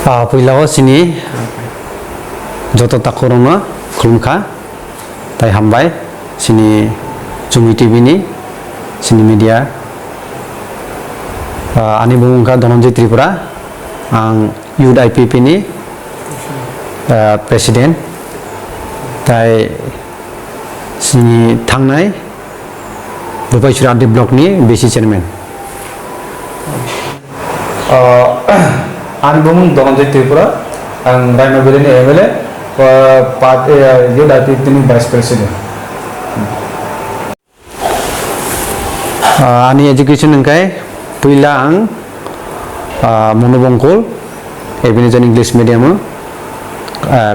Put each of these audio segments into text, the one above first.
Puilawa sini joto takurunga kulumka tai hambai sini Cumi TV ni sini media ani bungka Dhananjay Tripura ang Youth IPP ni presiden tai sini thangnai Bupachura Block ni BC chairman An bung Dhananjay Tripura ang Rainobeli ni MLA party Youth IPP ni vice president ani education engkai puila ang monobongkol ebini jan English medium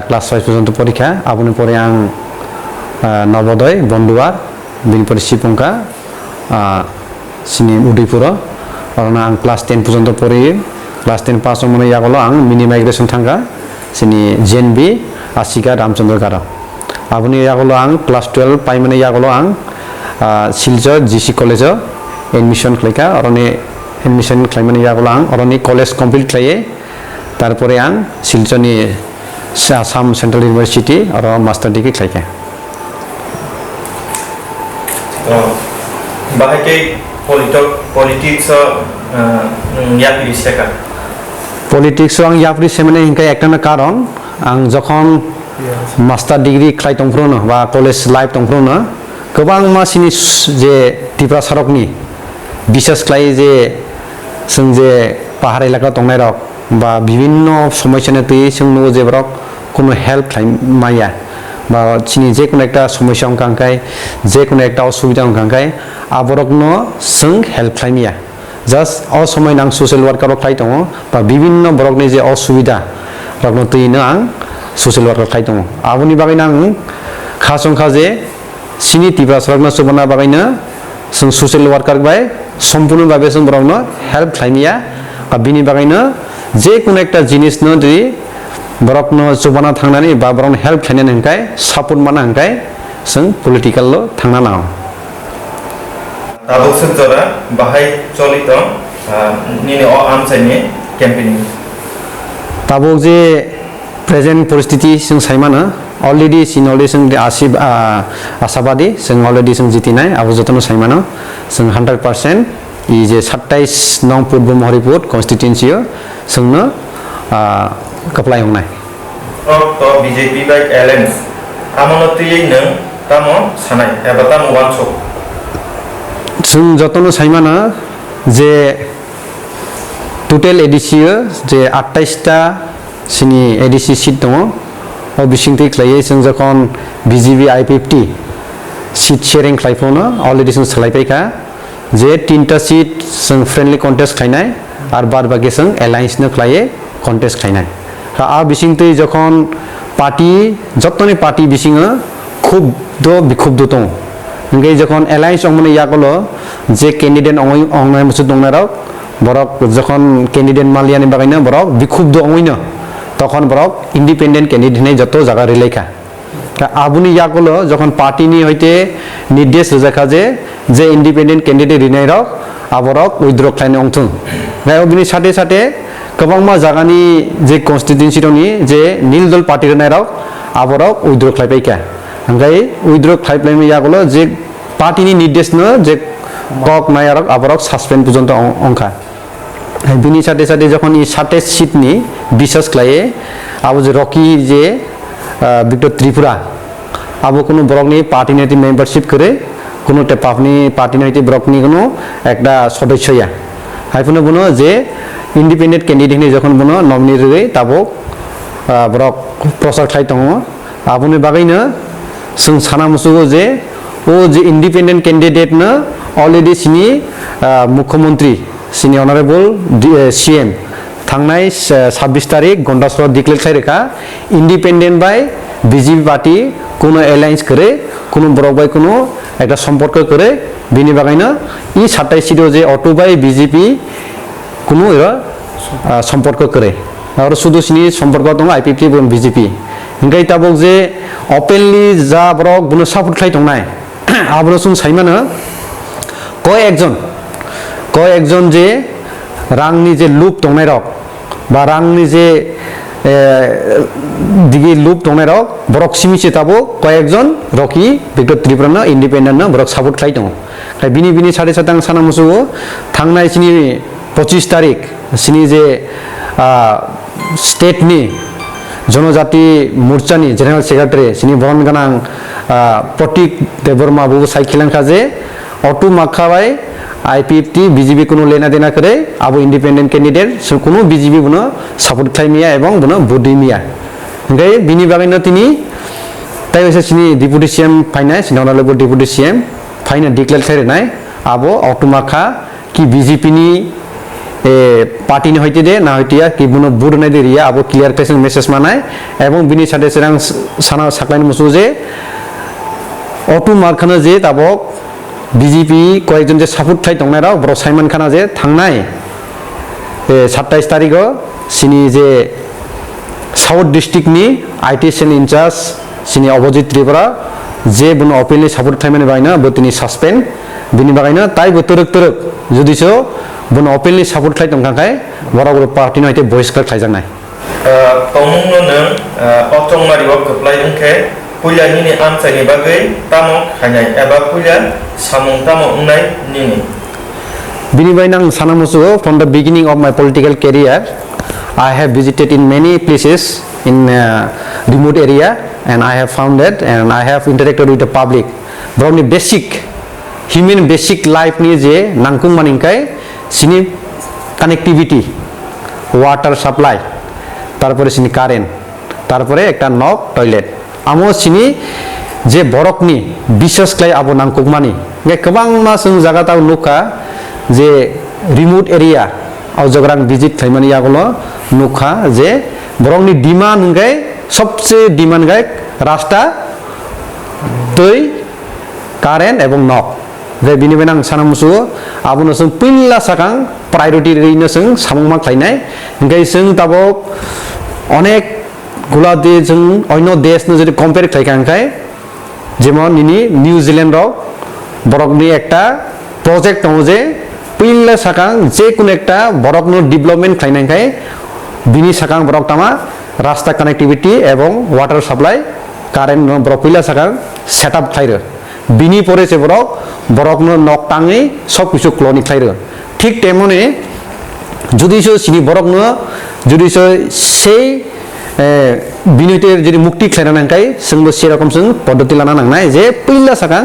class 5 পর্যন্ত পরীক্ষা আপনি পরে আং নবোদয় বন্ধুয়ার বিন পরে শিপংকা সিনি উদয়পুর অরনা আং class 10 পর্যন্ত পড়ি class 10 pass মনে ইয়াগলো আং মিনি মাইগ্রেশন থাঙ্গা সিনি জেনবি আশিকা রামচন্দ্র গারা আপনি ইয়াগলো আং ক্লাস 12 পাই মানে ইয়াগলো আং শিলচর জিসি কলেজ এডমিশন খাইকা অরনি এডমিশন খাইমানে ইয়াগলো আং অরনি কলেজ কমপ্লিট খাইয়ে তারপরে আং শিলচরনি আসাম সেন্ট্রাল ইউনিভার্সিটি আর মাস্টার ডিগ্রি খাইকা তো বাহাকে পলিটিক্স ইয়াপরি শেখা পলিটিক্স আং ইয়াপরি সেমানে হিংকাই একটানা কারণ আং যখন মাস্টার ডিগ্রি খাই তংফ্রনো বা কলেজ লাইফ তংফ্রনো गोबां मासिनि जे टिप्रा सारकनि बिसास खालाय जे जों जे पाहार एलाका दंनाय रक बा विभिन्न समस्यानि तै जों नो जे रक कोनो हेल्प खालाममाया बा चिनि जे कोनो एकटा समस्या अंकांखाय जे कोनो एकटा असुबिदा अंकांखाय आबरकनो जों हेल्प खालामया जास्ट अ समय नां ससियेल वर्कार खालाय दङ बा विभिन्न बरकनि जे असुबिदा रकनो तैनो आं ससियेल वर्कार खालाय दङ आबुनि बागैनो आं खासंखा जे सिनि टिप्रा सरकना सुबना बागैनो जों ससियेल वर्कार बाय सम्पूर्ण भाबे जों बरकनो हेल्प खालामया बा बिनि बागैनो जे कोनो एकटा जिनिसनो जुदि बरकनो सुबना थांनानै बा बरकनो हेल्प खालामनानै हंखाय सापर्ट माना हंखाय जों पलिटिकल थांना नाङा ताबुक सजरा बाहाय चलित निने अ आमसाइनि क्याम्पेनिं ताबुक जे प्रेजेंट परिस्थिति जों साइमानो अलरेडी सिनलि जों आशाबादी जों अलरेडी जों जितिनाय आबो जतनो साइमानो जों 100% इ जे 27 नং पूर्व महरिपुर कन्स्टिट्युएन्सि जोंनो कप्लाय होनाय तो बीजेपी बाय एलायंस आमनतियै नों तामो सानाय एबा तामो वानसो जों जतनो साइमानो जे टोटल एडिसि जे 28 टा सिनि एडिसि सीट दङ ओ बिसिंथि खालायै जों जखन बीजेपी I50 सीट शेयरिं खालायफोनो अलरेडी जों सालायबायखा जे 3टा सीट जों फ्रेन्डलि कन्टेस्ट खालायनाय आरो बाद बाकी जों एलायंसनो खालायै कन्टेस्ट खालायनाय आ बिसिंथि जखन पार्टी जतनि पार्टी बिसिङो खूब बिखुब दं ओंगै जखन एलायंस अंगमने यागलो जे कैंडिडेट अंगनाय मुसु दंनाराव बरक जखन कैंडिडेट मालियानि बागैनो बरक बिखुब दङैनो তখন বরক ইন্ডিপেন্ডেন্ট ক্যান্ডিডেট নাই যত জায়গা রিলেখা আবুনি ইয়াকলো যখন পার্টিনি হইতে নির্দেশ রেখা যে independent candidate Rinnai rock আবরক withdraw খাইনে অংথুং বিনি সাথে সাথে गोबांमा জায়গানি যে কনস্টিটিউয়েন্সি দनि যে নীল দল পার্টি রিনাই রক আবরক উইথড্র খাইবাইকা ओमफ्राय উইথড্র খাইপ্লাইমি ইয়াকলো যে পার্টিনি নির্দেশনো যে কক নায়ারক আবরক সাসপেন্ড পর্যন্ত অংখা बिनि साथे साथे जखन इ 27 सीटनि बिसास खालाये आबो जे रकी जे विक्टर त्रिपुरा आबो कोनो ब्रकनि पार्टी नेति मेम्बारशिप करे कोनो टे पापनि पार्टी नेति ब्रकनि कोनो एकटा सदस्यया हाइफुनो बुनो जे इंडिपेंडेंट कैंडिडेट नि जखन बुनो नमिनि रे ताबो ब्रक प्रसार खाइ दङ आबोनि बागैनो जों साना मुसुगो जे ओ जे इंडिपेंडेंट कैंडिडेट न अलरेडी सिनि मुख्यमंत्री सिनि अनारेबल सीएम थांनाय 26 तारिख गंडासर डिक्लेयर खायरेखा इंडिपेंडेंट बाय बीजेपी पार्टी कोनो एलायंस करे कोनो ब्रक बाय कोनो एकटा सम्पर्क करे बिनि बागैनो इ 27 सीटो जे अटो बाय बीजेपी कोनो सम्पर्क करे आरो सुदु सिनि सम्पर्क दङ आईपीपी बन बीजेपी ओंखाय ताबक जे ओपेनलि जा ब्रक बुनो सापर्ट खाय दंनाय आब्रो सुन साइमानो कय एकजन जे रांनि जे लुप दंनाय रक বা রাংनि जे दिगी लुप दंनाय रक बरक सिमिसे ताबो कयेकजन रकि बेखौ त्रिपुरानो इन्डिपेन्डेन्टनो बरक सापर्ट खालाय दं बिनि साथे साथे आं साना मुसुगो थांनाय सिनि 25 तारिख सिनि जे स्टेटनि जनजाति मोर्चानि जेनेरेल सेक्रेटारि सिनि बरन गोनां प्रतीक देबबर्मा बो सायखिलांखा जे अटु माखाबाय IPFT BJP কোনো লেনা দেনা করে আবো ইন্ডিপেন্ডেন্ট ক্যান্ডিডেট কোনো BJP বনো সাপোর্ট খাইমিয়া এবং বনো ভোট দিমিয়া গাই বিনি বাগাইনো তিনি তাই হইছে সিনি ডেপুটি সিএম ফাইনান্স ননালেবো ডেপুটি সিএম ফাইনা ডিক্লেয়ার খাইরেনাय আবো অটোমাখা কি BJP নি পার্টি নি হইতে দে না হইতিয়া কি বনো ভোট নাই দে রিয়া আবো ক্লিয়ার কাইসন মেসেজ মানাय এবং বিনি সাথে সেরাং সানা সাকলাইন মুসু যে অটোমাখানো যে তাবক BJP কয়েকজন যে সাপোর্ট খাই দंनायराव बर साइमन खाना जे थांनाय 27 तारिखआव सिनि जे साउथ डिस्ट्रिक्ट नि आईटी सेल इनचार्ज सिनि अभिजित त्रिपुरा जे बनो अपिलनि सापोर्ट खाइमाने बायना बतिनि सस्पेंड बिनि बागायनो ताइ बोतरक जुदिसो बनो अपिलनि सापोर्ट खाइ दंखाय बराबर पार्टी नायते बहिष्कार खाइजानाय तमुंनो नों अटंमारियाव खोप्लाय दंखे पुलियानि आमसाइनि बागै तामो खायनाय एबा पुलिया सामुं तामो उनाय निनि बिनि बायना आं साना मुसुगो from the beginning of my political career I have visited in many places in remote area and I have found that and I have interacted with the public browni basic human basic life ni je nangkum maningkai sini connectivity water supply tarpore sini current tarpore ekta nok toilet amo sini je borokni biswas klai abo nangkukmani ge kobang ma sung jaga taw nuka je remote area au jograng visit thaimani yagulo nuka je borokni demand ngai सबसे demand गाय रास्ता दै current एवं नक जे बिनि बेनां साना मुसु आबुनो जों पिल्ला साकां priority रैनो जों सामुंमा खायनाय गाय जों ताबो अनेक गुला दे जों अन्य देशनो जदि कम्पेयर खायखांखाय जेमन निनि निउजिलेन्ड रक बरकनि एकटा प्रोजेक्ट दङ जे पिल्ला साकां जे कुन एकटा बरकनो डेभलपमेन्ट खायनायखाय बिनि साकां बरक तामा रास्ता कनेक्टिविटी एवं वाटर सप्लाई कारेन्ट ब्रकइला साकां सेटअप खायरो बिनि परे से बरकनो नकटाङै सब किछु क्लनिक खायरो ठीक तेमने जुदिसो सिनि बरकनो जुदिसो সেই बिनिते যদি মুক্তি খাयना नांखाय जोंबो सेरकम जों पद्धति लाना नांनाय जे पिल्ला साकां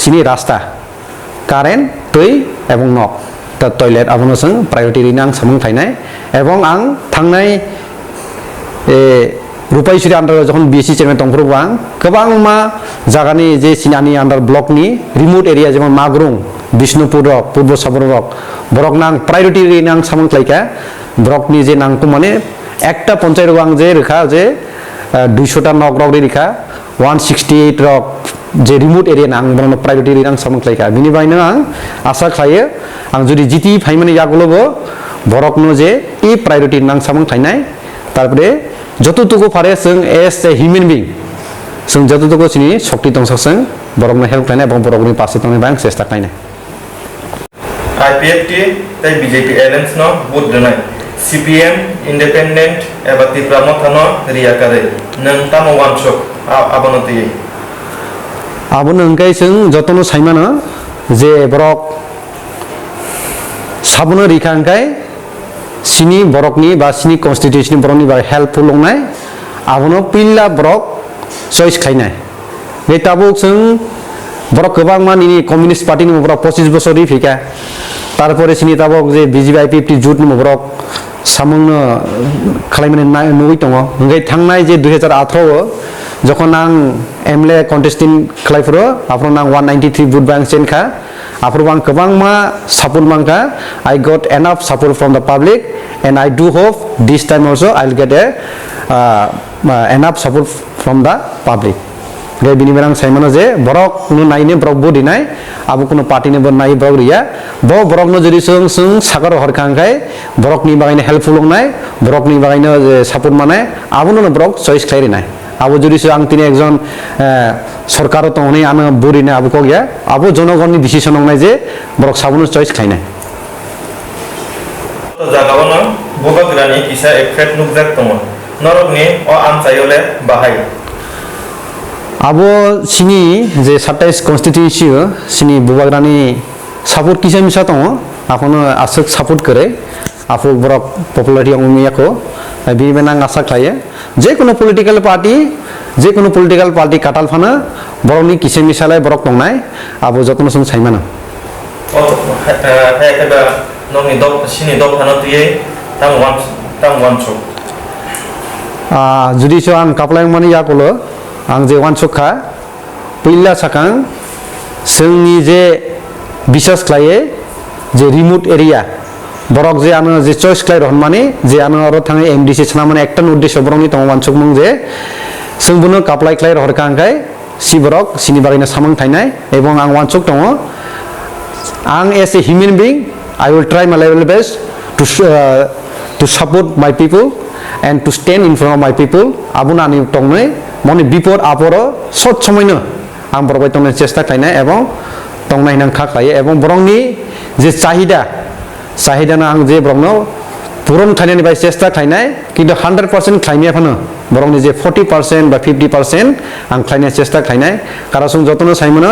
सिनि रास्ता कारेन्ट दै एवं नक दा टयलेट आबनो जों प्रायोरिटी रिनां सामुं खायनाय एवं आं थांनाय रुपाइश्री आन्डार जखन बीएससी चेयरमैन दंफोरबो आं गोबां मा जागानि जे सिनानि आन्डार ब्लकनि रिमोट एरिया जेमन मागरुं बिष्णुपुर रक पूर्व साबर रक बरक नां प्रायोरिटी नां सामन खायका ब्लकनि जे नांखौ माने एकटा पन्चायत आं जे रेखा जे 200 टा नक रक रेखा 168 रक जे रिमोट एरिया नां बरनो प्रायोरिटी नां सामन खायका बिनि बायनो आं आशा खायो आं जुदि जिति फाइमाने यागलबो बरकनो जे इ प्रायोरिटी नां सामन खायनाय तारपरे যতটুকু পারে जों एज ए ह्यूमन बीइंग जों যতটুকু सिनि शक्ति दंसों बरकनो हेल्प खायनाय এবং बरकनि पासे थांनाय बां चेष्टा खायनाय IPFT ताइ BJP एलायन्स नो बुट दनाय CPM इंडिपेंडेंट एबा त्रिपुरा मथानो रियाकारे नों तामो वानसक आबनति आबनो अंकाय जों जतनो साइमानो जे बरक साबनो रिखा अंकाय सिनि बरकनि बा सिनि कन्स्टिट्यूशन बरकनि बा हेल्पफुल लंनाय आबनो पिल्ला बरक चॉइस खायनाय बे ताबुक जों बरक गोबां मानिनि कम्युनिस्ट पार्टीनि बरक 25 बोसोरनि फिका तारपरे सिनि ताबुक जे BJP IPFT जुटनि बरक सामुंनो खालायमाने नुय दङ ओंगाय थांनाय जे 2018 जखन आं एमएलए कन्टेस्टिंग खालायफोरो आफरो आं 193 बुट bank सेनखा after one kabangma support mangka I got enough support from the public and I do hope this time also I'll get a enough support from the public गे बिनि बेरां साइमानो जे बरक नु नायने book बो दिनाय आबो कोनो पार्टी ने बन नाय book रिया बो बरक no जरि सों सों सागर हरखांखाय बरक नि बागायने हेल्पफुल लंनाय बरक नि बागायने सपोर्ट माने आबो नो ब्रक चॉइस खायरिनाय आबो जरि सो आं तिनि एकजन सरकार तो हनै आनो बुरिने आबो को गया आबो जनगणनि डिसिजन नंनाय जे बरक साबुनो चॉइस खायनाय तो जागावनो bubagrani kisa effect nukjak tongo norokni o amchaiyole bahai abo sini je 27 constituency sini bubagrani support kisa misa tongo apono asuk support kore apo borok popularity angmiyako bini benang asa khlaye je kono political party katal phana borokni kisa misalai borok tongnai abo jotno sung saimana hekeba nokni dok sini dok phano tuye tang wan chok judi so ang kaplai mani yakolo ang je wan chok kha pilla sakang sungni je bisas khlaye je remote area borok je ano je choice klai rohon mani je ano aro thangai MDC chana mane ekta uddesho borokni tong wan chok mung je sungbuno kaplai klai rohor kangkai si borok sini barina samang thainai ebong ang wan chok tongo ang as a human being I will try my level best to support my people and to stand in front of my people abuna ani tongnai moni bipor aporo sot somoino ang borok tongnai chesta khlainai ebong tongnai nang kha khlai ebong borokni je চাহিদা না আং যে ব্রহ্ম পূরণ খাইনানি by চেষ্টা খাইনাই কিন্তু 100% খাইনিয়া Fanon বরং যে 40% বা 50% আং খাইনাই চেষ্টা খাইনাই কারণ যতন সাইমন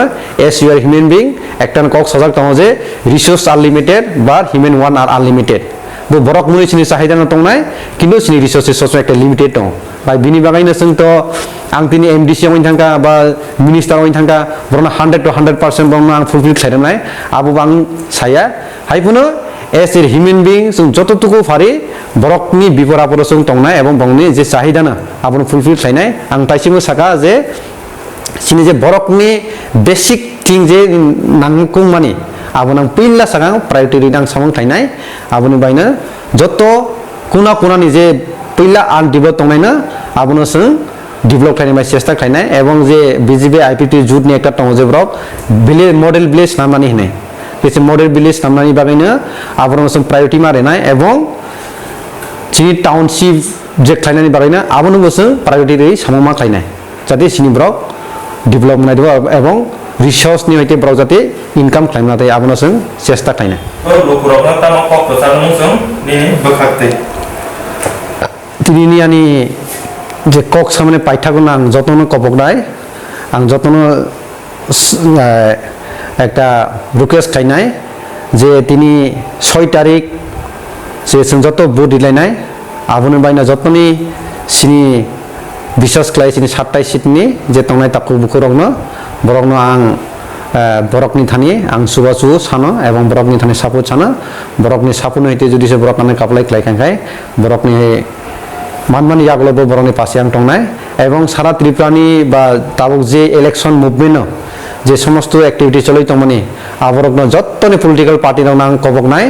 as you are human being একটা কক সজাগ তম যে রিসোর্স আনলিমিটেড বা হিউম্যান ওয়ান আর আনলিমিটেড বো বরক মুনি সিনি চাহিদা না তংনাই কিন্তু সিনি রিসোর্সেস সস একটা লিমিটেড দं বাই বিনি বাগাইনা जों তো आं दिनै MDC आव थांगा बा मिनिस्टार आव थांगा बरना 100 to 100% बरना आं फुलफिल खालामनाय आबो आं साया हायपुनो एस ए ह्यूमन बीइं जों जतटुकु फारि बरकनि बिपर आपरो जों तंनाय एबं बंगनि जे चाहिदा ना आबो फुलफिल खालामनाय आं ताइसिमो साका जे सिनि जे बरकनि बेसिक थिं जे नांगौ मानि आबो नां पिल्ला सागा प्रायोरिटी दां सामं खालामनाय आबोनि बायनो जत कुना कुनानि जे पिल्ला आन डेभलप तंनायना आबोनो जों डेभलप खालामनाय चेष्टा खालामनाय एबं जे बीजेपी आईपीटी जुटनि एकटा दं जे ब्रक विलेज मडेल विलेज नामनानि होनो बेसे मडेल विलेज नामनानि बागैनो आबोनो जों प्रायोरिटी मारिनाय एबं सिनि टाउनशिप जे खालामनानि बागैनो आबोनो जों प्रायोरिटी साममा खालामनाय जाहाथे सिनि ब्रक डेभलप नायदो एबं रिसोर्सनि हयते ब्रक जाहाथे इनकाम खालामनाय आबोनो जों चेष्टा खालामनाय लोकरकना तामा कक प्रचारमु जों दिनै बोखाक्ते दिनैनि आंनि जे কক सामने पाइथागुन आं जतन कपकनाय आं जतन একটা रिक्वेस्ट खालामनाय जे दिनै 6 तारिख जे जों जत भोट दिलायनाय आबोनो बायना जतनि सिनि बिसास क्लाय सिनि 27 सिटनि जे तंनाय ताकु बुखरगनो बरगनो आं बरकनि थानि आं सुबासु सानो एवं बरकनि थानि सापोर्ट सानो बरकनि सापोर्ट हयते जुदि से बरकने कापलाय क्लायखाय बरकनि मानमानि यागलबो बरकनि पासे आं तंनाय एवं सारा त्रिपुरानि बा ताबुक जे इलेक्शन मुभमेन्ट जे समस्त एक्टिविटी चलै तमनि आबरकनो जत्तनि पलिटिकल पार्टी नां कबकनाय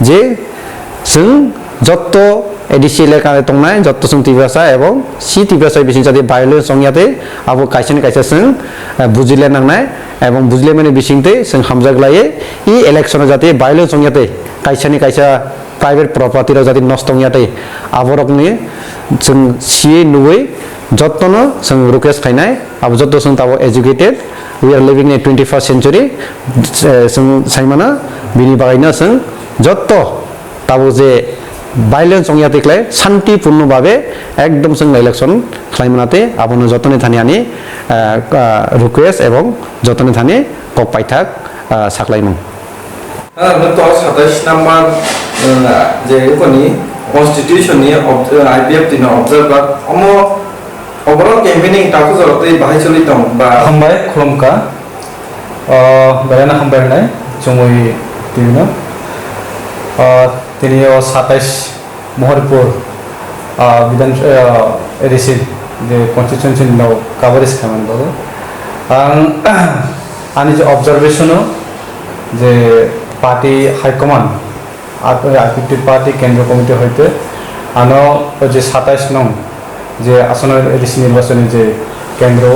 जे जों जत्त एडिसि एलेका तंनाय जत्त जों तिब्रासा एवं सि तिब्रासा बिसिं जाते बायलेन्स संयाते आबो कायसेन कायसे जों बुजिले नांनाय एवं बुजिले माने बिसिंते जों हामजागलाये इ इलेक्शन जाते बायलेन्स संयाते कायसेनि कायसा प्राइवेट प्रॉपर्टी जाते नष्ट संयाते आबरकनि जों सि नुयै जत्तनो जों रिक्वेस्ट खालामनाय आबो जत्त जों Tabo educated we are living in 21st century जों साइमाना बिनि बागैनो जों जत्त ताबो जे बायलेन्स संयातेक्लाय शान्तिपूर्ण भावे एकदम जों इलेक्शन खालामनाते आबोनो जतने थानि आनि रिक्वेस्ट एवं जतने थानि कक पाइथाक साख्लायमु नतो 27 नम्बर जे कोनि कन्स्टिट्यूशन नि आईपीएफ दिन ऑब्जर्वर अमो ओवरऑल कैंपेनिंग ताकु जरते बाहाय चलि दं बा हामबाय खुलुमका बेरायना हामबाय होनाय जमै दिनो दिनै 27 महरपुर विधान एडिसि जे कन्स्टिट्यूएंसी नाव कवरेज खालामबाबो आं आंनि जे ऑब्जर्वेशन जे पार्टी हाइकमांड आईपीटी पार्टी केंद्र कमिटी हयते आनो जे 27 नं जे आसन एडिसि निर्वाचन जे केंद्र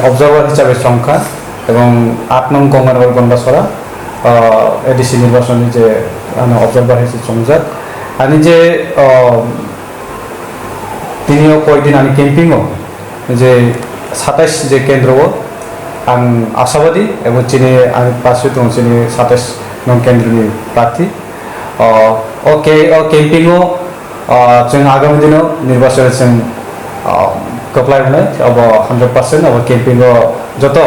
ऑब्जर्वर हिसाब से संख्या एवं 8 नं गंगानगर गंडासरा एडिसि निर्वाचन जे ऑब्जर्वर हिसाब संजाक आनी जे तिनियो कयदिन आनी कैंपिंग जे 27 जे केंद्र आं आशावादी एवं चिनि आनी पासे दं चिनि 27 नं केंद्रनि प्रार्थी ओके कैंपिंग जों आगामी दिनाव निर्वाचन जों कपलाय होनाय अब 100% अब कैंपिंग যত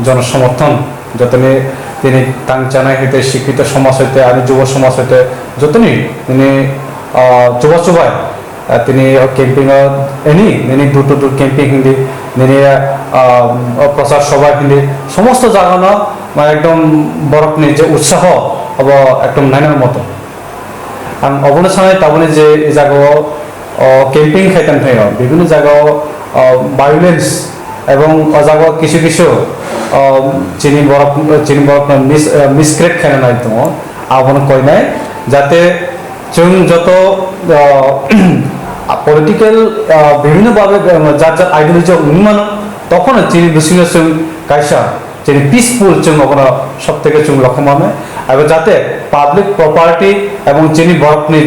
জনসমর্থন যতনি তিনি তাং জানাই হইতে শিক্ষিত সমাজ হইতে আর যুব সমাজ হইতে যতনি তিনি চুবা চুবাই তিনি ক্যাম্পিং এনি তিনি দূর দূর ক্যাম্পিং হিন্দি তিনি প্রচার সভা হিন্দি সমস্ত জায়গা মানে একদম বরফনি যে উৎসাহ হব একদম নাইনার মতো आं अबनो सानाय ताबने जे ए जायगायाव कैंपिं खायतान थायो বিভিন্ন জায়গায় ভায়োলেন্স এবং অজাগা কিছু কিছু চিনি বরফ মিসক্রেট খায়না নাই দङ আবনো কই নাই যাতে जों যত পলিটিক্যাল বিভিন্ন ভাবে যার যার আইডিওলজি অনুমান তখন চিনি বিশিষ্ট जों কাইসা চিনি পিসফুল जों অবনো সবথেকে जों লক্ষ্য মানে এবং যাতে পাবলিক প্রপার্টি এবং চিনি বরফনি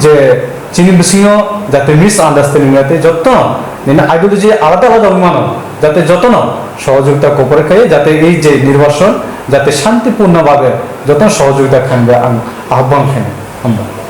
যে চিনি বিশিষ্ট যাতে মিস আন্ডারস্ট্যান্ডিং যাতে যত আইডিওলজি আলাদা আলাদা অনুমান যাতে যত সহযোগিতা কোপরে খাই যাতে এই যে নির্বাচন যাতে শান্তিপূর্ণভাবে যত সহযোগিতা খানবে আহ্বান খাই আমরা